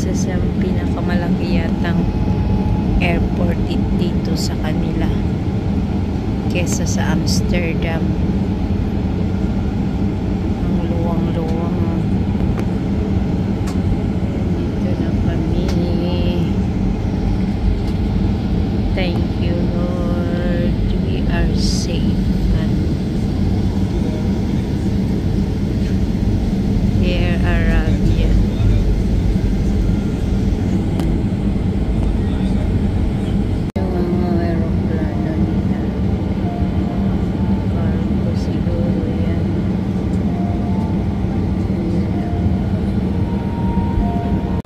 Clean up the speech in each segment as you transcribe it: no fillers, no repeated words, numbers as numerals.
isa sa pinakamalaki yatang airport dito sa kanila kesa sa Amsterdam. Ang luwang-luwang. Dito na kami. Thank you, Lord. We are safe. Air Arabia. Yung mga aeroplano nila. Cargo siguro yan.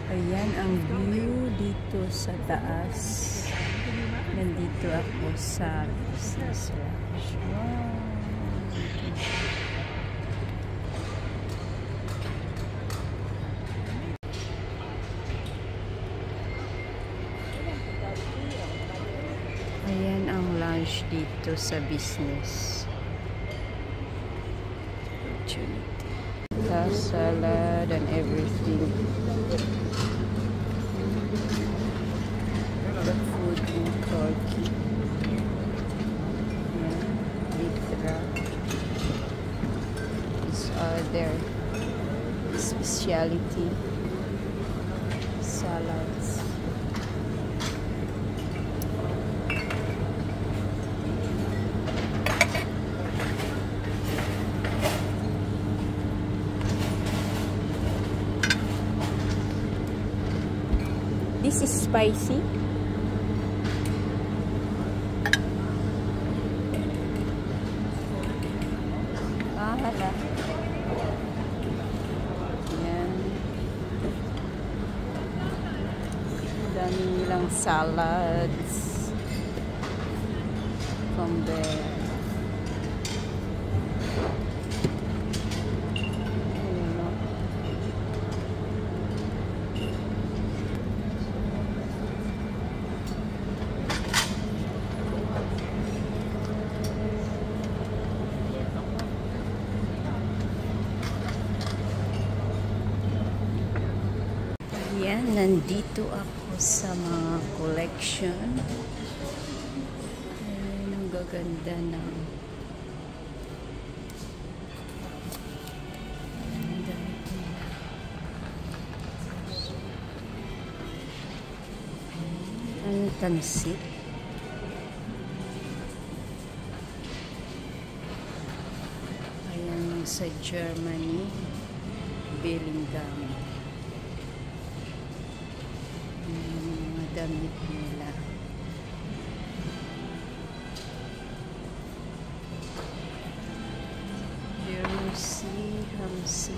Ayan ang view dito sa taas. Nandito ako sa business lounge. Wow! Ayan ang lunch dito sa business. Opportunity. Salad and everything. The food in Turkey. Litra. These are their specialty salads. This is spicy. Hala. Yan. Dami nilang salads. From there. Yan, nandito ako sa mga collection. Ayan, ang gaganda ng ang tansit. Ayan yung sa Germany, Bellingham. Damit nila. Jersey, Hamsi.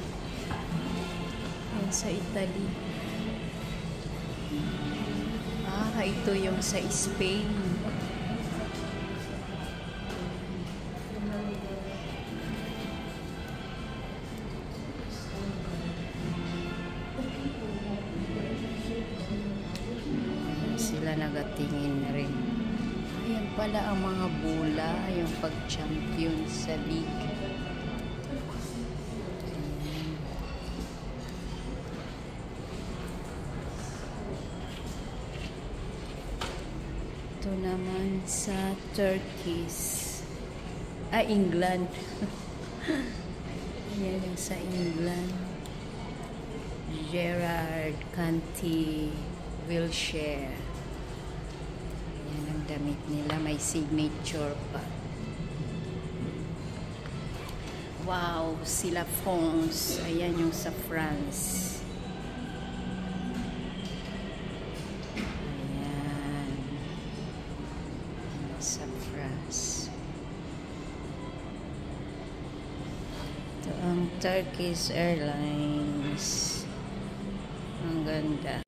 Yan sa Italy. Ito yung sa Spain. Sila nagatingin rin. Ayan pala ang mga bola, yung pag-champion sa league. Ito naman sa Turkish. England. Ayan yung sa England. Gerrard, Kanté, Wilshere. Yan ang damit nila. May signature pa. Wow! Sila France. Ayan yung sa France. Ayan. Sa France. Ito ang Turkish Airlines. Ang ganda.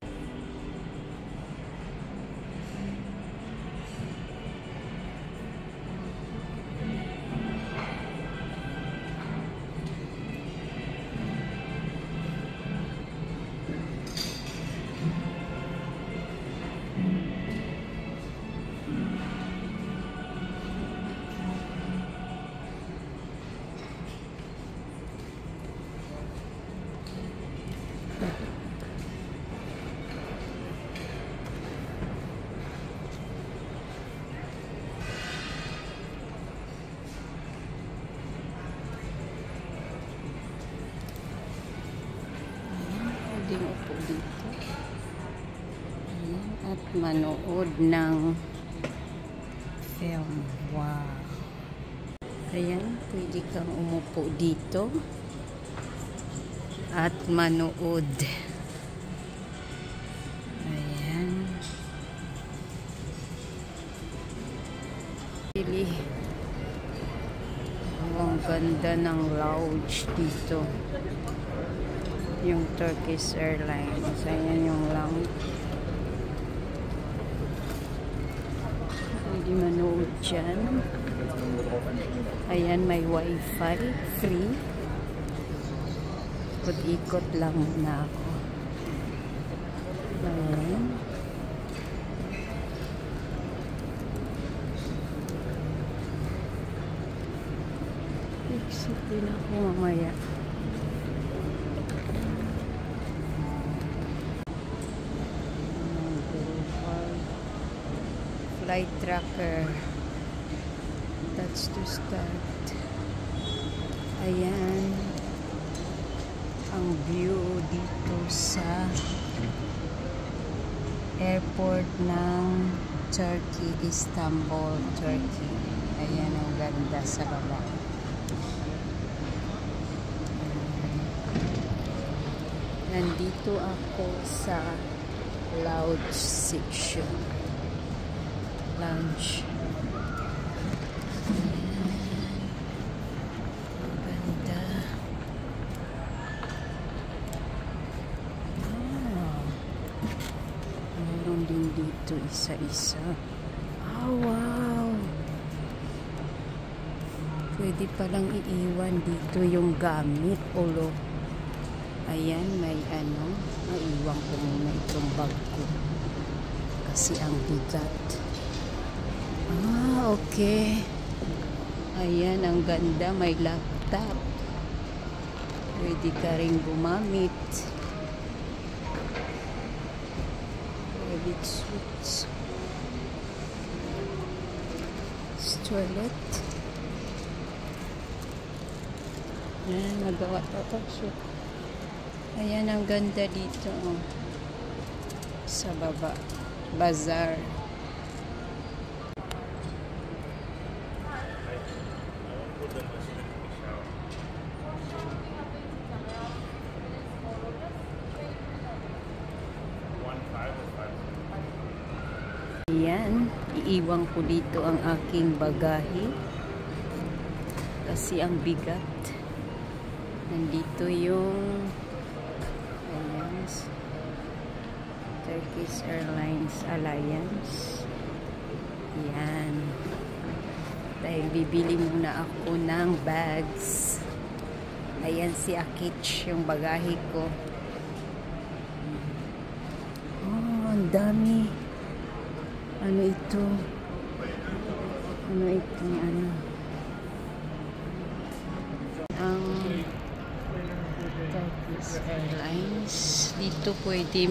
pwedeng upo dito. Ayan. At manood ng film. Wow. Ayan, pwede kang umupo dito at manood. Ayan. Pili. Ang ganda ng lounge dito. Yung Turkish Airlines. Ayan yung lounge. Pwede manood dyan. Ayan, may wifi. Free. Ikot-ikot lang muna ako. Ayan. Exit din ako mamaya. Flight tracker. That's to start. Ayan. Ang view dito sa airport ng Turkey, Istanbul, Turkey. Ayan, ang ganda sa baba. Nandito ako sa lounge section. Lounge. Ganda. Meron din dito isa-isa. Wow! Pwede palang iiwan dito yung gamit. Ulo. Ayan, may maiwan ko muna itong bag ko. Kasi ang bigat. Okay. Ayan, ang ganda. May laptop. Pwede ka rin gumamit. Private suits. Toilet. Ayan, nagawa ito. Ayan, ang ganda dito. Oh. Sa baba. Bazaar. Ayan, iiwan ko dito ang aking bagahe kasi ang bigat. Nandito yung Alliance, Turkish Airlines Alliance. Ayan. Dahil bibili muna ako ng bags. Ayan si Akich, yung bagahe ko. Oh, ang dami. Ano ito? Ano ito? Ano? Ang Turkish Airlines. Dito pwede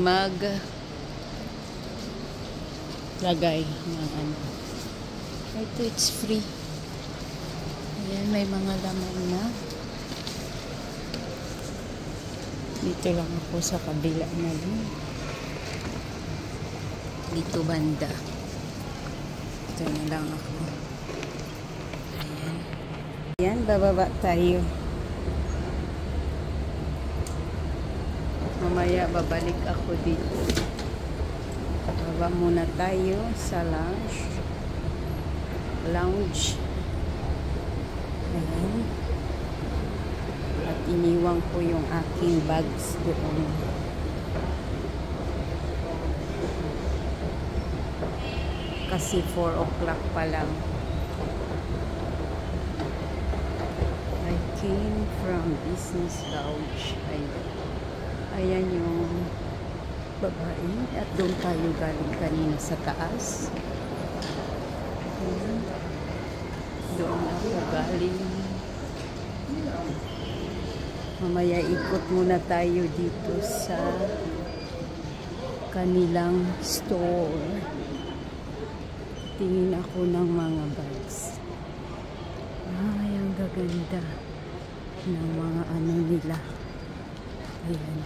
lagay ng ano. Ito, it's free. Ayan, may mga laman na. Dito lang ako sa kabila na din. Dito banda. Ito na lang ako. Ayan. Ayan, bababa tayo. Mamaya babalik ako dito. Baba muna tayo sa lounge. Ayan. At iniwan ko yung aking bags doon. Kasi 4 o'clock pa lang. I came from business lounge. Ayan yung babae. At doon tayo galing kanina sa taas. Ayan. Doon ako galing. Mamaya ikot muna tayo dito sa kanilang store. Tingin ako ng mga bags. Ay, ang gaganda ng mga ano nila. Ayan.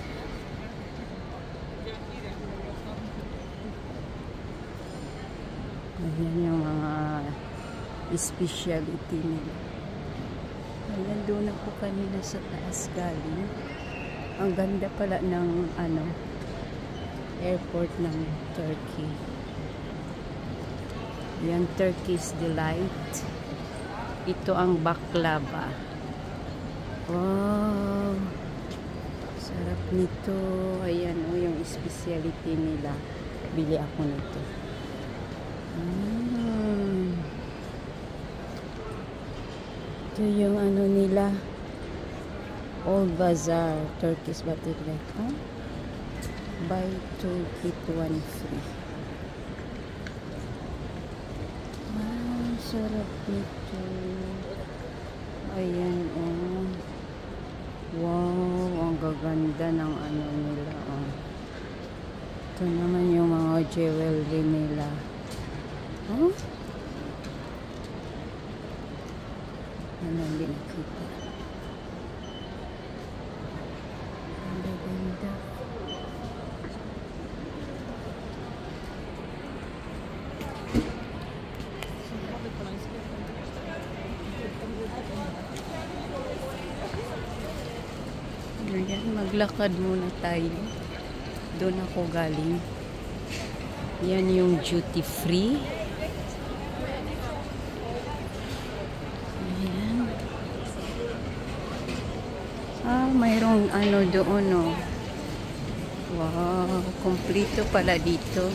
Ayan yung mga specialty nila. Ayan, doon ako kanina sa taas galing. Ang ganda pala ng airport ng Turkey. Ayan, Turkey's Delight. Ito ang baklava. Wow! Sarap nito. Ayan, yung specialty nila. Bili ako nito. Ito yung nila. Old Bazaar, Turkish Batik. Buy 2 get 1 free. Sarap nito. Ayan, wow, ang gaganda ng nila. Ito naman yung mga jewelry nila. Hindi nakita. Ang gaganda. Ayan, maglakad muna tayo. Doon ako galing. Yan yung duty free. Ayan. Mayroong doon, Wow, kompleto pala dito.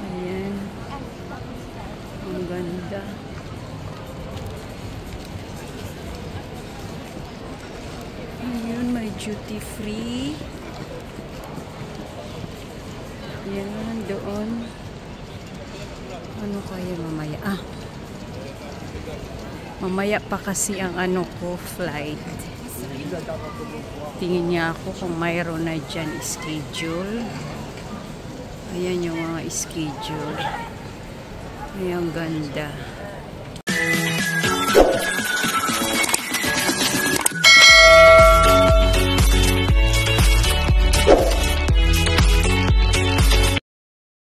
Ayan. Ang ganda. Ayan, may duty free. Ayan, doon. Ano kaya mamaya? Mamaya pa kasi ang flight. Tingin niya ako kung mayroon na dyan schedule. Ayan yung mga schedule. Ayan, ganda.